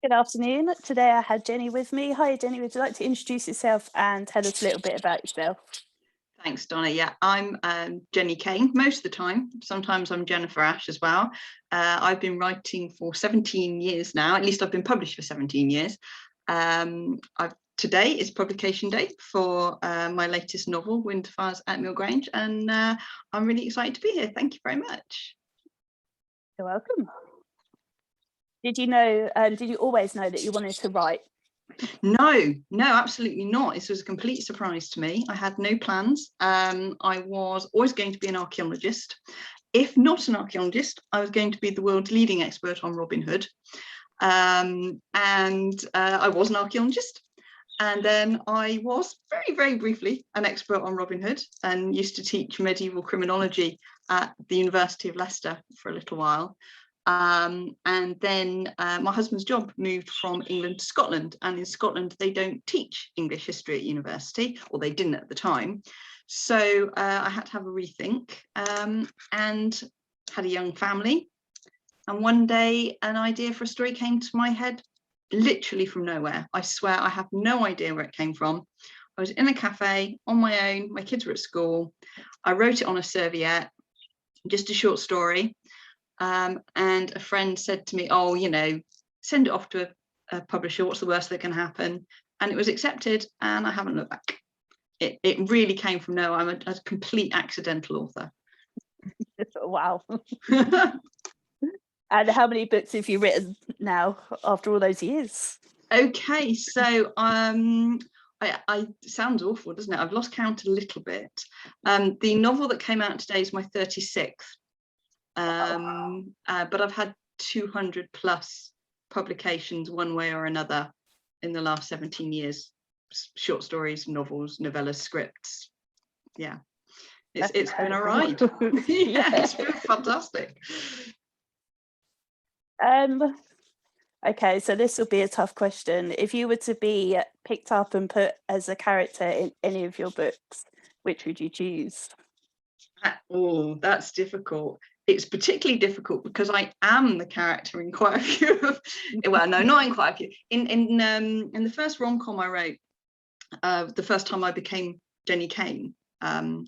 Good afternoon. Today I had Jenny with me. Hi, Jenny. Would you like to introduce yourself and tell us a little bit about yourself? Thanks, Donna. Yeah, I'm Jenny Kane most of the time. Sometimes I'm Jennifer Ash as well. I've been writing for 17 years now. At least I've been published for 17 years. Today is publication day for my latest novel, Winterfires at Mill Grange, and I'm really excited to be here. Thank you very much. You're welcome. Did you always know that you wanted to write? No, absolutely not. This was a complete surprise to me. I had no plans. I was always going to be an archaeologist. If not an archaeologist, I was going to be the world's leading expert on Robin Hood. I was an archaeologist. And then I was very, very briefly an expert on Robin Hood and used to teach medieval criminology at the University of Leicester for a little while. And then my husband's job moved from England to Scotland, and in Scotland they don't teach English history at university, or they didn't at the time. So I had to have a rethink and had a young family. And one day an idea for a story came to my head, literally from nowhere. I swear I have no idea where it came from. I was in a cafe on my own, my kids were at school. I wrote it on a serviette, just a short story. And a friend said to me, oh, send it off to a publisher. What's the worst that can happen? And it was accepted, and I haven't looked back. It really came from nowhere. I'm a complete accidental author. Wow. And how many books have you written now after all those years? Okay, so I sounds awful, doesn't it? I've lost count a little bit. The novel that came out today is my 36th. But I've had 200 plus publications one way or another in the last 17 years. Short stories, novels, novellas, scripts. Yeah, it's been a ride. Yeah, it's been fantastic. Okay, so this will be a tough question. If you were to be picked up and put as a character in any of your books, which would you choose? Oh, that's difficult. It's particularly difficult because I am the character in quite a few of, well, no, not in quite a few. In the first rom-com I wrote, the first time I became Jenny Kane, there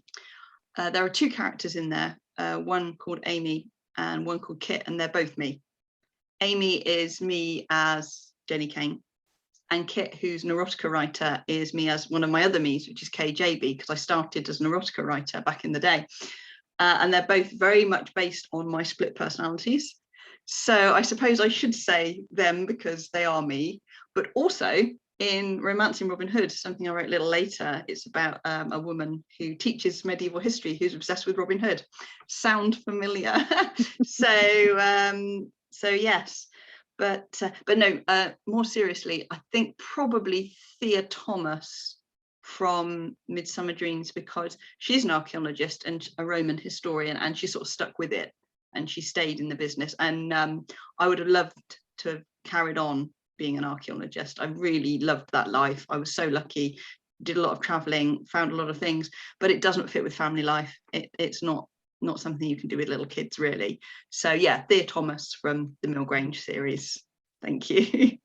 are two characters in there, one called Amy and one called Kit, and they're both me. Amy is me as Jenny Kane, and Kit, who's an erotica writer, is me as one of my other me's, which is KJB, because I started as an erotica writer back in the day. And they're both very much based on my split personalities. So I suppose I should say them because they are me, but also in Romancing Robin Hood, something I wrote a little later, it's about a woman who teaches medieval history who's obsessed with Robin Hood. Sound familiar? So yes, but no, more seriously, I think probably Thea Thomas from Midsummer Dreams, because she's an archaeologist and a Roman historian, and she sort of stuck with it and she stayed in the business. And I would have loved to have carried on being an archaeologist. I really loved that life. I was so lucky, did a lot of traveling, found a lot of things, but it doesn't fit with family life. It's not something you can do with little kids, really. So yeah, Thea Thomas from the Mill Grange series. Thank you.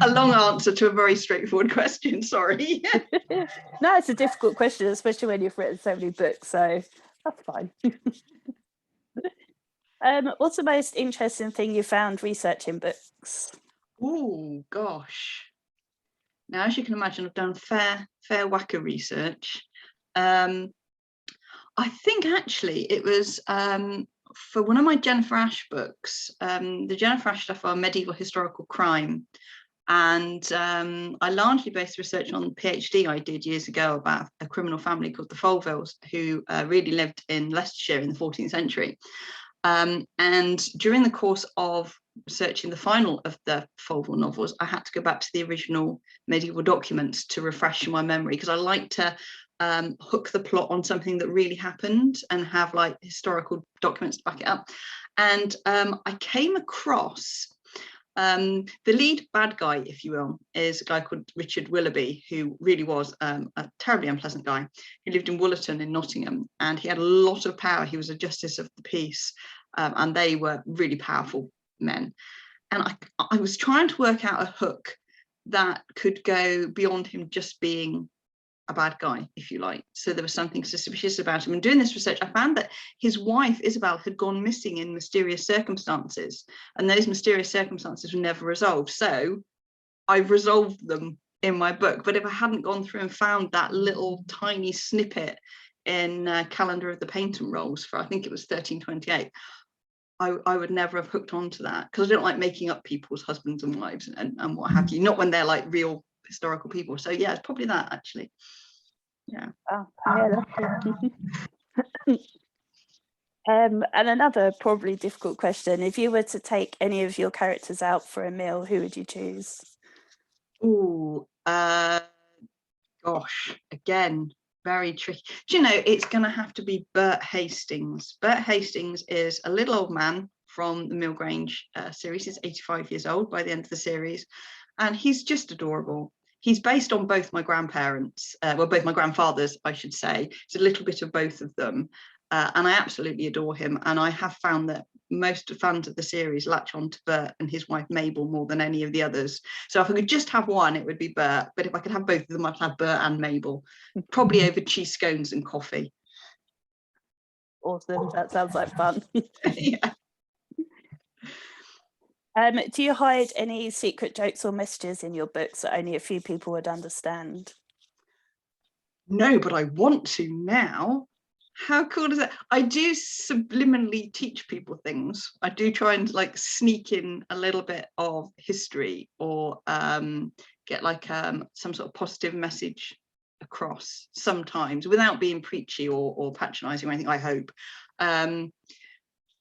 A long answer to a very straightforward question, sorry. No, it's a difficult question, especially when you've written so many books, so that's fine. What's the most interesting thing you found researching books? Oh gosh. Now, as you can imagine, I've done fair whack of research. I think actually it was for one of my Jennifer Ash books. The Jennifer Ash stuff are medieval historical crime. And I largely based research on the PhD I did years ago about a criminal family called the Folvilles, who really lived in Leicestershire in the 14th century. And during the course of researching the final of the Folville novels, I had to go back to the original medieval documents to refresh my memory, because I like to hook the plot on something that really happened and have like historical documents to back it up. And I came across the lead bad guy, if you will, is a guy called Richard Willoughby, who really was a terribly unpleasant guy who lived in Wollerton in Nottingham, and he had a lot of power. He was a justice of the peace, and they were really powerful men. and I was trying to work out a hook that could go beyond him just being a bad guy, if you like. So there was something suspicious about him. And doing this research, I found that his wife, Isabel, had gone missing in mysterious circumstances, and those mysterious circumstances were never resolved. So I've resolved them in my book. But if I hadn't gone through and found that little tiny snippet in Calendar of the Painton Rolls for, I think it was 1328, I would never have hooked onto that, because I don't like making up people's husbands and wives and what have you, not when they're like real historical people. So yeah, it's probably that, actually. Yeah. Oh, yeah, that's and another probably difficult question: if you were to take any of your characters out for a meal, who would you choose? Ooh, gosh, again, very tricky. Do you know, it's going to have to be Bert Hastings. Bert Hastings is a little old man from the Mill Grange series. He's 85 years old by the end of the series, and he's just adorable. He's based on both my grandparents, well, both my grandfathers, I should say. It's a little bit of both of them, and I absolutely adore him. And I have found that most fans of the series latch on to Bert and his wife Mabel more than any of the others. So if I could just have one, it would be Bert. But if I could have both of them, I'd have Bert and Mabel, probably over cheese scones and coffee. Awesome, that sounds like fun. Yeah. Do you hide any secret jokes or messages in your books that only a few people would understand? No, but I want to now. How cool is that? I do subliminally teach people things. I do try and like sneak in a little bit of history, or get like some sort of positive message across sometimes, without being preachy or patronizing or anything, I hope.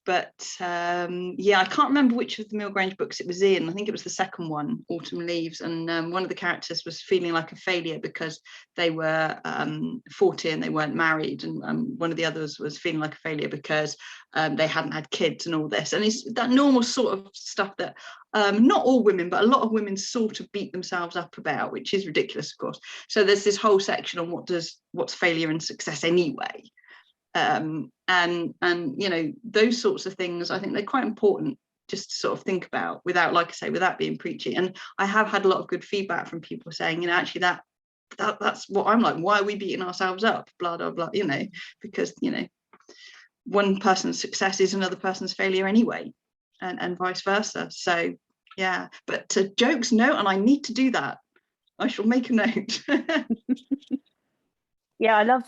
But yeah, I can't remember which of the Mill Grange books it was in. I think it was the second one, Autumn Leaves, and one of the characters was feeling like a failure because they were 40 and they weren't married, and one of the others was feeling like a failure because they hadn't had kids and all this. And it's that normal sort of stuff that not all women, but a lot of women sort of beat themselves up about, which is ridiculous, of course. So there's this whole section on what's failure and success anyway. And you know, those sorts of things, I think they're quite important just to sort of think about, without, like I say, without being preachy. And I have had a lot of good feedback from people saying, you know, actually that's what I'm like. Why are we beating ourselves up? Blah blah blah. You know, because you know, one person's success is another person's failure anyway, and vice versa. So yeah, but jokes, no, and I need to do that. I shall make a note. Yeah, I love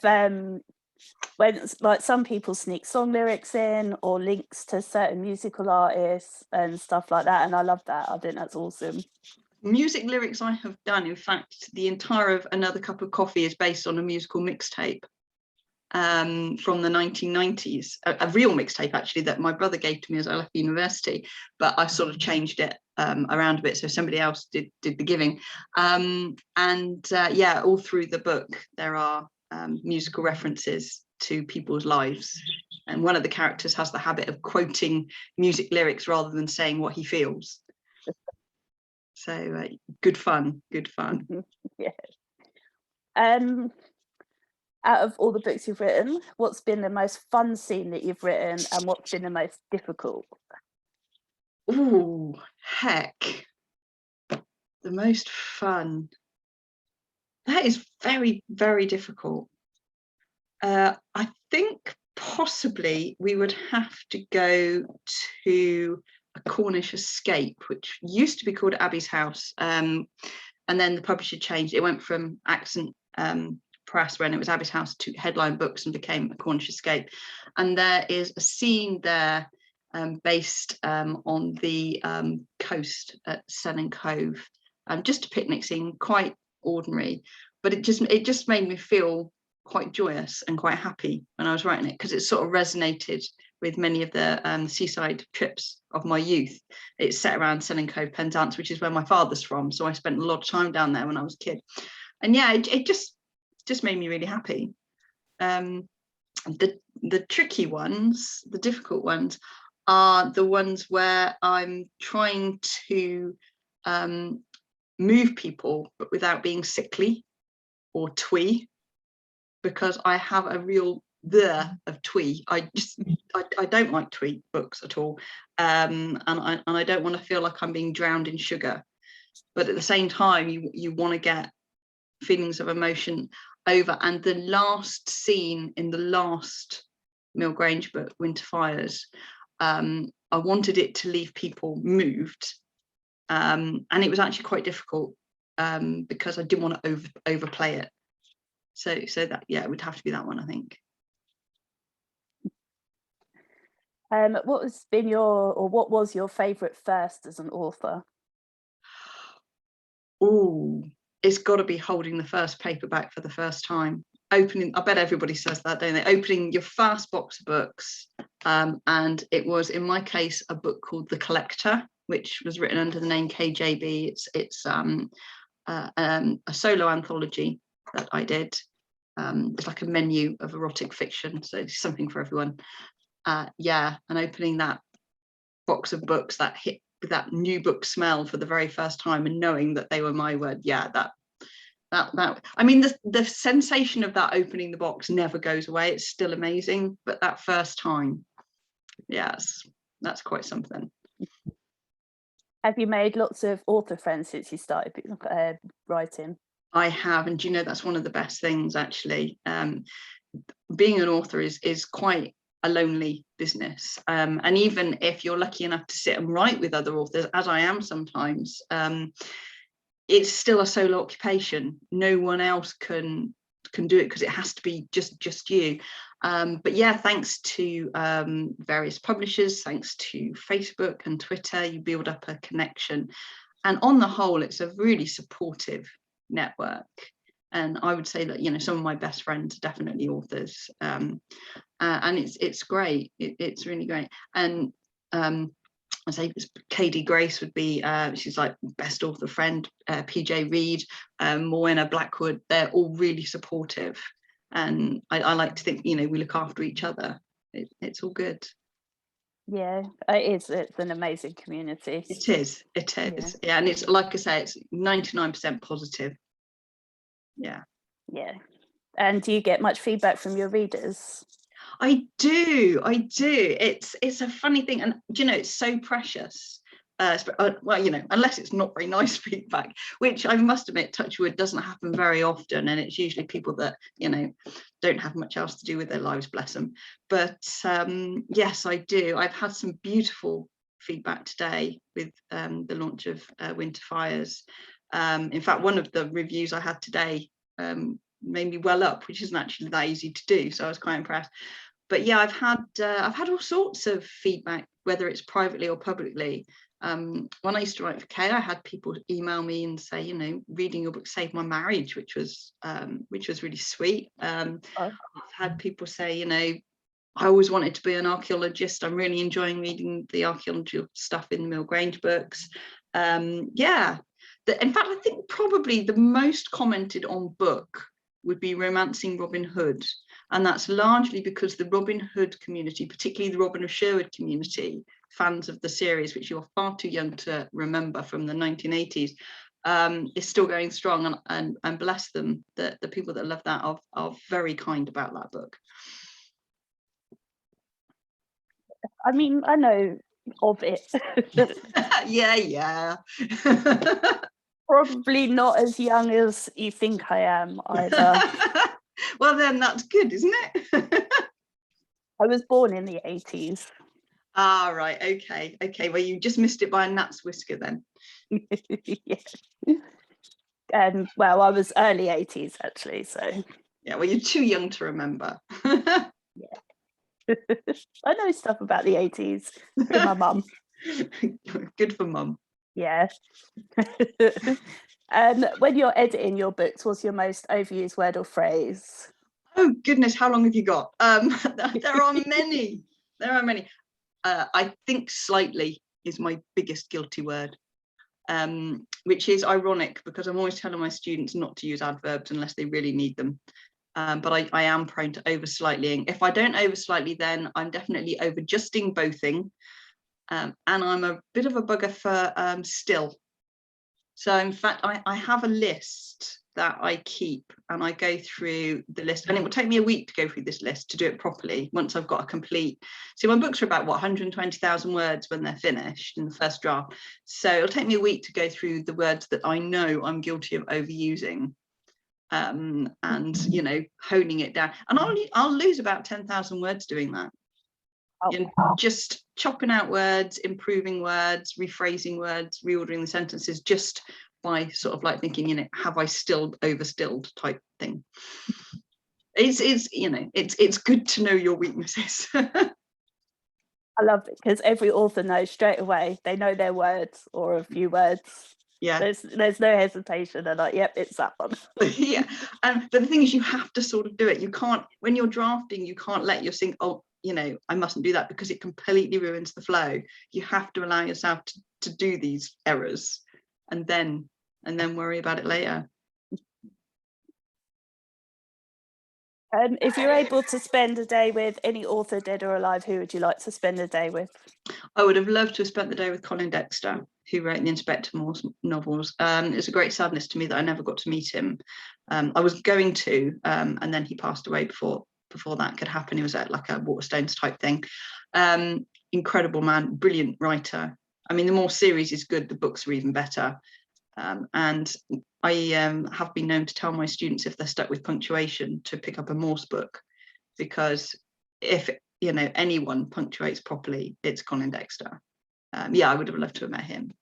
when like some people sneak song lyrics in or links to certain musical artists and stuff like that, and I love that. I think that's awesome. Music lyrics I have done, in fact, the entire of Another Cup of Coffee is based on a musical mixtape from the 1990s, a real mixtape actually that my brother gave to me as I left university, but I sort of changed it around a bit, so somebody else did the giving. Yeah, all through the book there are musical references to people's lives, and one of the characters has the habit of quoting music lyrics rather than saying what he feels. So good fun. Yeah. Out of all the books you've written, what's been the most fun scene that you've written, and what's been the most difficult? Oh, heck. The most fun. That is very, very difficult. I think possibly we would have to go to A Cornish Escape, which used to be called Abby's House. And then the publisher changed. It went from Accent Press, when it was Abby's House, to Headline Books and became A Cornish Escape. And there is a scene there based on the coast at Sennin Cove, just a picnic scene, quite ordinary, but it just made me feel quite joyous and quite happy when I was writing it, because it sort of resonated with many of the seaside trips of my youth. It's set around Sennin Cove, Penzance, which is where my father's from, so I spent a lot of time down there when I was a kid. And yeah, it just made me really happy. The tricky ones, the difficult ones, are the ones where I'm trying to move people but without being sickly or twee, because I have a real of twee. I don't like twee books at all, and I don't want to feel like I'm being drowned in sugar. But at the same time, you want to get feelings of emotion over. And the last scene in the last Mill Grange book, Winter Fires, I wanted it to leave people moved, and it was actually quite difficult because I didn't want to overplay it. So that, yeah, it would have to be that one, I think. What was your favourite first as an author? Oh, it's got to be holding the first paperback for the first time. Opening, I bet everybody says that, don't they? Opening your first box of books. And it was, in my case, a book called The Collector, which was written under the name KJB. It's a solo anthology that I did. It's like a menu of erotic fiction, so it's something for everyone. Yeah, and opening that box of books, that hit with that new book smell for the very first time, and knowing that they were my word, yeah, that I mean, the sensation of that opening the box never goes away. It's still amazing, but that first time, yes, that's quite something. Have you made lots of author friends since you started writing? I have, and do you know, that's one of the best things, actually. Being an author is quite a lonely business, and even if you're lucky enough to sit and write with other authors, as I am sometimes, it's still a solo occupation. No one else can do it because it has to be just you. But yeah, thanks to various publishers, thanks to Facebook and Twitter, you build up a connection, and on the whole, it's a really supportive network. And I would say that, you know, some of my best friends are definitely authors, and it's great. It's really great. And I say KD Grace would be, she's like best author friend, PJ Reed, Morwenna Blackwood, they're all really supportive. And I like to think, you know, we look after each other. It's all good. Yeah, it's an amazing community. It is, yeah. And it's, like I say, it's 99% positive. Yeah. And do you get much feedback from your readers? I do. It's a funny thing, and you know, it's so precious. Well, you know, unless it's not very nice feedback, which I must admit, touch wood, doesn't happen very often, and it's usually people that, you know, don't have much else to do with their lives, bless them. But yes, I do. I've had some beautiful feedback today with the launch of Winter Fires. In fact, one of the reviews I had today made me well up, which isn't actually that easy to do, so I was quite impressed. But yeah, I've had all sorts of feedback, whether it's privately or publicly. When I used to write for Kay, I had people email me and say, you know, reading your book saved my marriage, which was really sweet. I've had people say, you know, I always wanted to be an archaeologist. I'm really enjoying reading the archaeological stuff in the Mill Grange books. Yeah, in fact, I think probably the most commented on book would be Romancing Robin Hood. And that's largely because the Robin Hood community, particularly the Robin of Sherwood community, fans of the series, which you are far too young to remember from the 1980s, is still going strong. And bless them, the people that love that are very kind about that book. I mean, I know of it. Yeah. Probably not as young as you think I am either. Well, then that's good, isn't it? I was born in the 80s. Ah, right. Okay. Well, you just missed it by a gnat's whisker then. Yeah. And well, I was early 80s actually, so. Yeah, well, you're too young to remember. Yeah. I know stuff about the 80s through my mum. Good for mum. Yeah. And when you're editing your books, what's your most overused word or phrase? Oh goodness, how long have you got? There are many. I think slightly is my biggest guilty word, which is ironic because I'm always telling my students not to use adverbs unless they really need them. But I am prone to over slightlying. If I don't over slightly, then I'm definitely over justing, bothing. And I'm a bit of a bugger for still. So in fact, I have a list that I keep, and I go through the list, and it will take me a week to go through this list to do it properly once I've got a complete. So my books are about 120,000 words when they're finished in the first draft, so it'll take me a week to go through the words that I know I'm guilty of overusing, and honing it down, and I'll lose about 10,000 words doing that. Just chopping out words, improving words, rephrasing words, reordering the sentences, just by sort of like thinking, have I overstilled type thing. It's good to know your weaknesses. I love it, because every author knows straight away. They know their words or a few words. Yeah, there's no hesitation. They're like, yep, it's that one. Yeah, but the thing is, you have to sort of do it. You can't, when you're drafting, you can't let your think, oh, I mustn't do that, because it completely ruins the flow. You have to allow yourself to do these errors, and then worry about it later. If you're able to spend a day with any author, dead or alive, who would you like to spend a day with? I would have loved to have spent the day with Colin Dexter, who wrote the Inspector Morse novels. It's a great sadness to me that I never got to meet him. I was going to, and then he passed away before that could happen. He was at like a Waterstones type thing. Incredible man, brilliant writer. I mean, the Morse series is good, the books are even better. And I have been known to tell my students, if they're stuck with punctuation, to pick up a Morse book, because if anyone punctuates properly, it's Colin Dexter. I would have loved to have met him.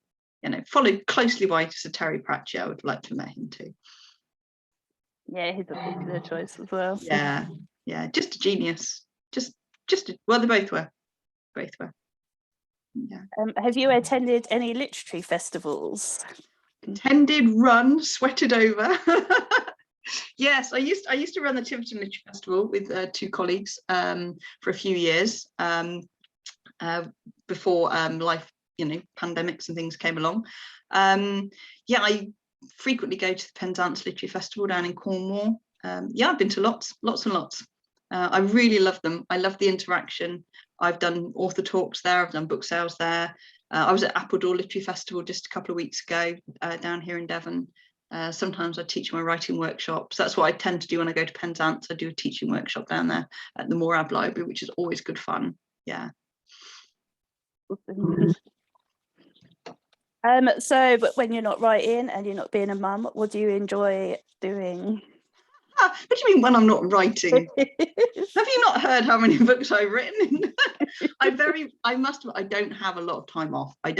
Followed closely by Sir Terry Pratchett. I would like to have met him too. Yeah, he's a popular choice as well. Yeah, just a genius. Well, they both were. Yeah. Have you attended any literary festivals? Attended, run, sweated over. Yes, I used to run the Tiverton Literary Festival with 2 colleagues for a few years before life, pandemics and things came along. I frequently go to the Penzance Literary Festival down in Cornwall. I've been to lots and lots. I really love them. I love the interaction. I've done author talks there. I've done book sales there. I was at Appledore Literary Festival just a couple of weeks ago down here in Devon. Sometimes I teach my writing workshops. That's what I tend to do when I go to Penzance. I do a teaching workshop down there at the Morab Library, which is always good fun. Yeah. So, but when you're not writing and you're not being a mum, what do you enjoy doing? What do you mean when I'm not writing? Have you not heard how many books I've written? I don't have a lot of time off. I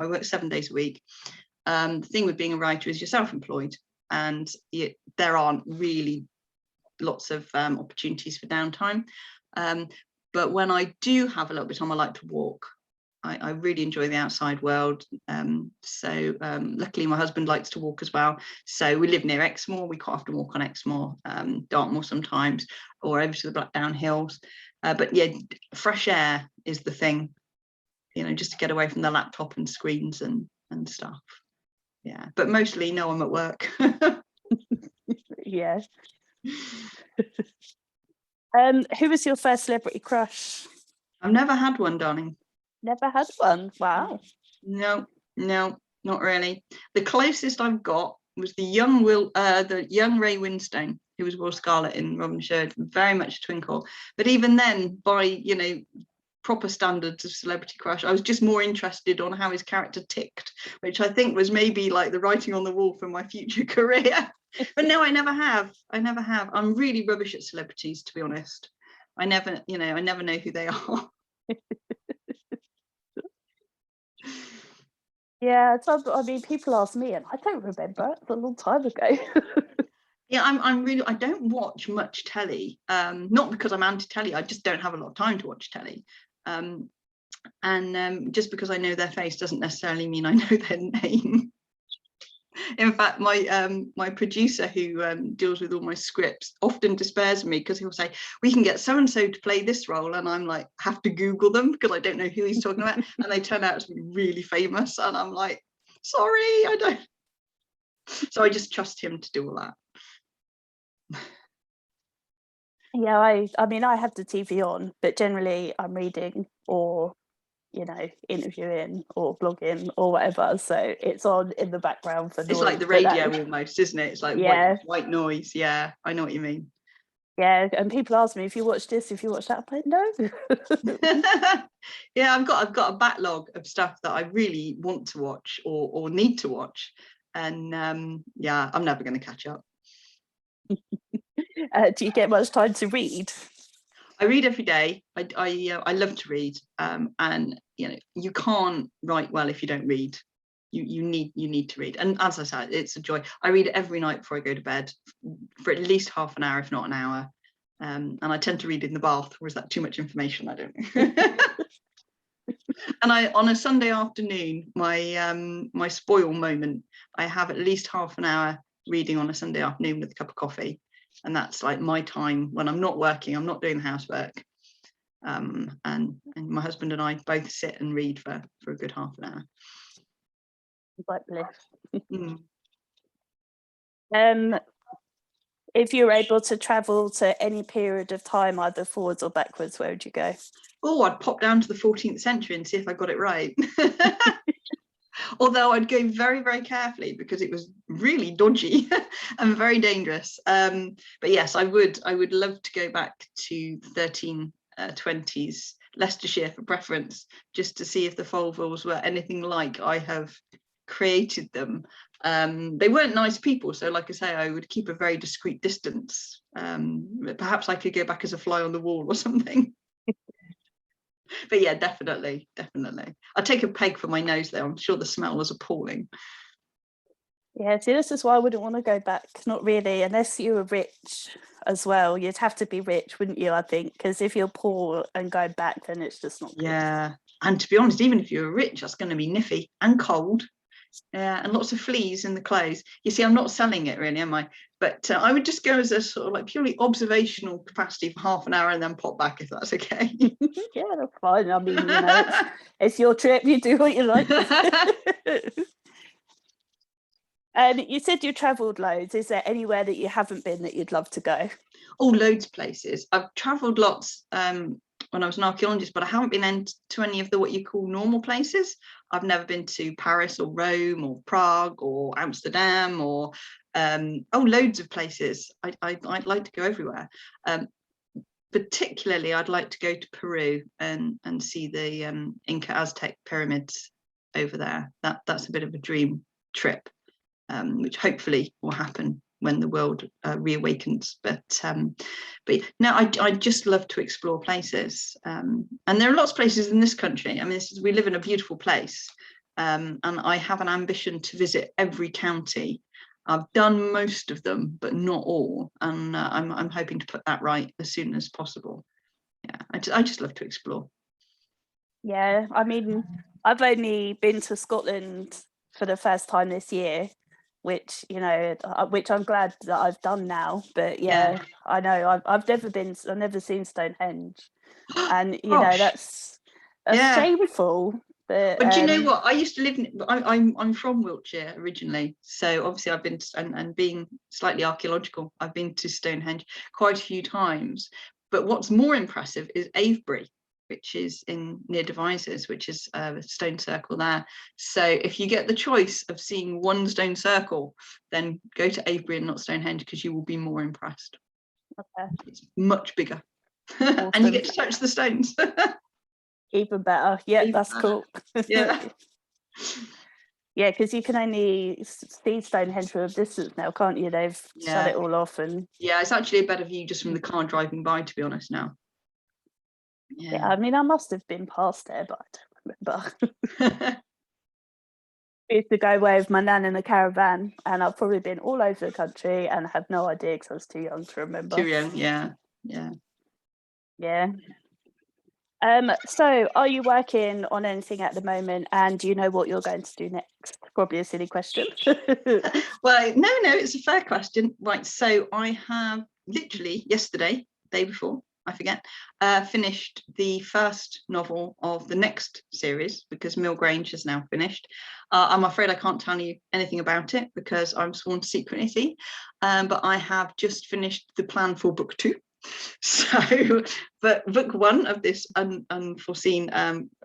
work 7 days a week. The thing with being a writer is you're self-employed, and there aren't really lots of opportunities for downtime. But when I do have a little bit of time, I like to walk. I really enjoy the outside world. Luckily my husband likes to walk as well. So we live near Exmoor. We quite often walk on Exmoor, Dartmoor sometimes, or over to the Blackdown Hills. But yeah, fresh air is the thing, just to get away from the laptop and screens and stuff. Yeah, but mostly no, I'm at work. Yeah. Who was your first celebrity crush? I've never had one, darling. Never had one. Wow. No, not really. The closest I've got was the young Ray Winstone, who was Will Scarlet in Robin Hood, very much a twinkle. But even then, by proper standards of celebrity crush, I was just more interested on how his character ticked, which I think was maybe like the writing on the wall for my future career. But no, I never have. I'm really rubbish at celebrities, to be honest. I never know who they are. Yeah, I mean, people ask me, and I don't remember. It's a long time ago. Yeah, I don't watch much telly. Not because I'm anti-telly. I just don't have a lot of time to watch telly. And just because I know their face doesn't necessarily mean I know their name. In fact, my producer, who deals with all my scripts, often despairs of me, because he'll say, we can get so and so to play this role, and I'm like, have to Google them because I don't know who he's talking about, and they turn out to be really famous, and I'm like, sorry, I don't. So I just trust him to do all that. Yeah, I mean, I have the TV on, but generally I'm reading or you know, interviewing or blogging or whatever. So it's on in the background for noise. It's like the radio almost, isn't it? It's like white noise. Yeah, I know what you mean. Yeah, and people ask me, if you watch this, if you watch that, I'm like, no. Yeah, I've got a backlog of stuff that I really want to watch or need to watch, and yeah, I'm never going to catch up. Do you get much time to read? I read every day. I love to read, and you know, you can't write well if you don't read. You need to read, and as I said, it's a joy. I read every night before I go to bed for at least half an hour, if not an hour, and I tend to read in the bath. Or is that too much information? I don't know. And on a Sunday afternoon, my spoil moment, I have at least half an hour reading on a Sunday afternoon with a cup of coffee, and that's like my time when I'm not working, I'm not doing the housework, and my husband and I both sit and read for a good half an hour. Like bliss. If you were able to travel to any period of time, either forwards or backwards, where would you go? Oh, I'd pop down to the 14th century and see if I got it right. Although I'd go very, very carefully because it was really dodgy and very dangerous. But yes, I would love to go back to 1320s Leicestershire for preference, just to see if the Folvilles were anything like I have created them. They weren't nice people, so like I say, I would keep a very discreet distance. Perhaps I could go back as a fly on the wall or something. But yeah, definitely. I'd take a peg for my nose though. I'm sure the smell was appalling. Yeah, see, this is why I wouldn't want to go back. Not really, unless you were rich as well. You'd have to be rich, wouldn't you? I think, because if you're poor and going back, then it's just not good. Yeah, and to be honest, even if you were rich, that's going to be niffy and cold. And lots of fleas in the clothes. You see, I'm not selling it really, am I? But I would just go as a sort of like purely observational capacity for half an hour and then pop back, if that's okay. Yeah, that's fine. I mean, you know, it's your trip. You do what you like. And you said you travelled loads. Is there anywhere that you haven't been that you'd love to go? Oh, loads of places. I've travelled lots when I was an archaeologist, but I haven't been to any of the what you call normal places. I've never been to Paris or Rome or Prague or Amsterdam or loads of places. I'd like to go everywhere. Particularly, I'd like to go to Peru and see the Inca Aztec pyramids over there. That's a bit of a dream trip, which hopefully will happen when the world reawakens. But no, I just love to explore places, and there are lots of places in this country. I mean, we live in a beautiful place, and I have an ambition to visit every county. I've done most of them, but not all, and I'm hoping to put that right as soon as possible. Yeah, I just love to explore. Yeah, I mean, I've only been to Scotland for the first time this year, which, you know, which I'm glad that I've done now. But yeah. I know I've never seen Stonehenge, and you know that's shameful. But do you know what? I used to live I'm from Wiltshire originally, so obviously I've been and being slightly archaeological, I've been to Stonehenge quite a few times. But what's more impressive is Avebury, which is near Devizes, which is a stone circle there. So if you get the choice of seeing one stone circle, then go to Avebury and not Stonehenge, because you will be more impressed. Okay. It's much bigger. Awesome. And you get to touch the stones. Even better. Yeah, that's cool. Yeah. Yeah, because you can only see Stonehenge from a distance now, can't you? They've shut it all off. And yeah, it's actually a better view just from the car driving by, to be honest now. Yeah, I mean, I must have been past there, but I don't remember. I used to go away with my nan in a caravan, and I've probably been all over the country and had no idea because I was too young to remember. Too young, yeah. So are you working on anything at the moment, and do you know what you're going to do next? Probably a silly question. Well, no, it's a fair question. Right, so I have literally yesterday, day before, I forget, finished the first novel of the next series, because Mill Grange is now finished. I'm afraid I can't tell you anything about it because I'm sworn to secrecy, but I have just finished the plan for book 2. So, but book 1 of this unforeseen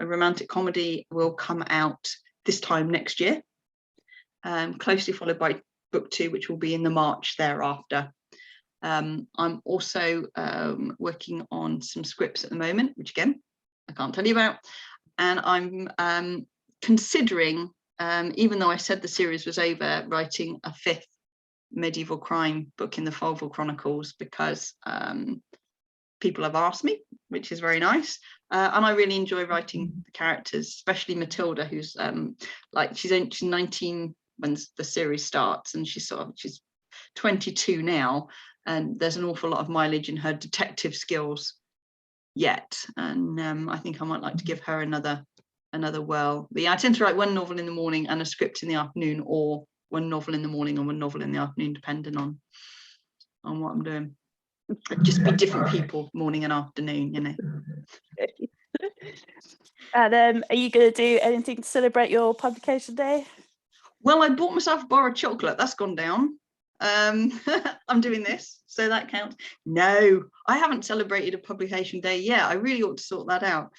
romantic comedy will come out this time next year, closely followed by book 2, which will be in the March thereafter. I'm also working on some scripts at the moment, which again, I can't tell you about. And I'm considering, even though I said the series was over, writing a 5th medieval crime book in the Folville Chronicles, because people have asked me, which is very nice. And I really enjoy writing the characters, especially Matilda, who's like, she's 19 when the series starts, and she's 22 now, and there's an awful lot of mileage in her detective skills yet. And I think I might like to give her another whirl. But yeah, I tend to write one novel in the morning and a script in the afternoon, or one novel in the morning and one novel in the afternoon, depending on what I'm doing. It'd just be different people, morning and afternoon, you know. And are you going to do anything to celebrate your publication day? Well, I bought myself a bar of chocolate. That's gone down. I'm doing this, so that counts. No, I haven't celebrated a publication day yet. I really ought to sort that out.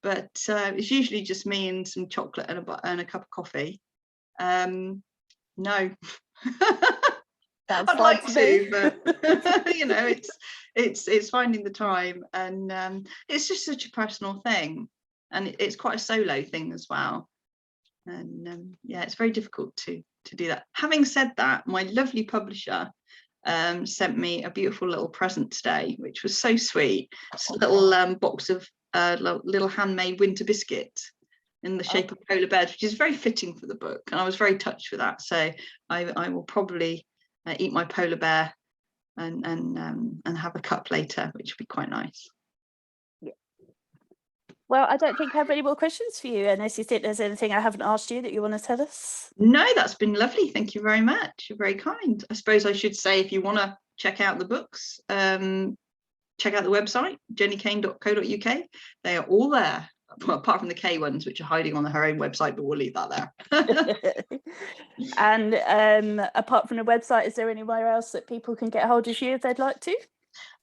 But it's usually just me and some chocolate and a cup of coffee. No. I'd like to, but you know, it's finding the time, and it's just such a personal thing, and it's quite a solo thing as well. And yeah, it's very difficult to do that. Having said that, my lovely publisher sent me a beautiful little present today, which was so sweet. It's a little box of little handmade winter biscuits in the shape of polar bears, which is very fitting for the book, and I was very touched with that. So I will probably eat my polar bear and have a cup later, which would be quite nice. Yeah. Well, I don't think I have any more questions for you, unless you think there's anything I haven't asked you that you want to tell us. No, that's been lovely. Thank you very much. You're very kind. I suppose I should say, if you want to check out the books, check out the website, jennykane.co.uk. They are all there. Well, apart from the K ones, which are hiding on her own website, but we'll leave that there. And apart from the website, is there anywhere else that people can get hold of you if they'd like to?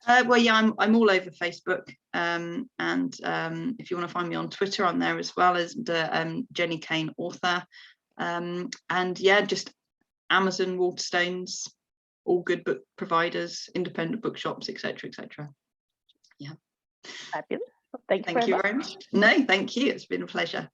Well, yeah, I'm all over Facebook, and if you want to find me on Twitter, I'm there as well as Jenny Kane author, and yeah, just Amazon, Waterstones, all good book providers, independent bookshops, etc., etc. Yeah. Fabulous. Thank you very much. No, thank you. It's been a pleasure.